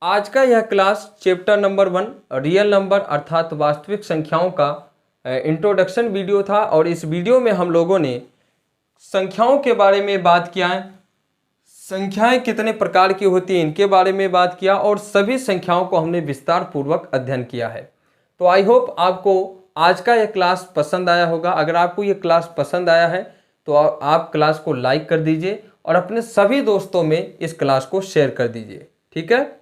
आज का यह class chapter number 1 real number अर्थात वास्तविक संख्याओं का इंट्रोडक्शन वीडियो था। और इस वीडियो में हम लोगों ने संख्याओं के बारे में बात किया है, संख्याएं कितने प्रकार की होती हैं इनके बारे में बात किया, और सभी संख्याओं को हमने विस्तार पूर्वक अध्ययन किया है। तो आई होप आपको आज का यह क्लास पसंद आया होगा। अगर आपको यह क्लास पसंद आया है तो आप क्लास को लाइक कर दीजिए और अपने सभी दोस्तों में इस क्लास को शेयर कर दीजिए। ठीक है,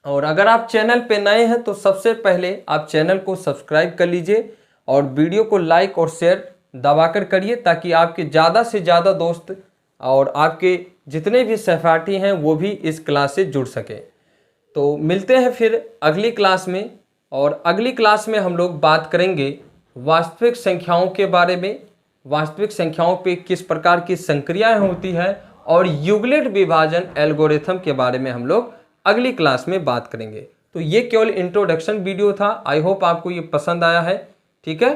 और अगर आप चैनल पे नए हैं तो सबसे पहले आप चैनल को सब्सक्राइब कर लीजिए और वीडियो को लाइक और शेयर दबाकर करिए, ताकि आपके ज़्यादा से ज़्यादा दोस्त और आपके जितने भी सहपाठी हैं वो भी इस क्लास से जुड़ सके। तो मिलते हैं फिर अगली क्लास में, और अगली क्लास में हम लोग बात करेंगे वास्तविक संख्याओं के बारे में, वास्तविक संख्याओं पे किस प्रकार की संक्रियाएं होती है, और यूक्लिड विभाजन एल्गोरिथम के बारे में हम लोग अगली क्लास में बात करेंगे। तो ये केवल इंट्रोडक्शन वीडियो था। आई होप आपको ये पसंद आया है। ठीक है,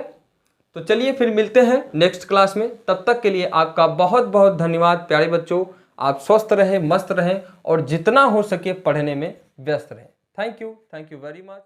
तो चलिए फिर मिलते हैं नेक्स्ट क्लास में। तब तक के लिए आपका बहुत बहुत धन्यवाद प्यारे बच्चों। आप स्वस्थ रहें, मस्त रहें और जितना हो सके पढ़ने में व्यस्त रहें। Thank you very much.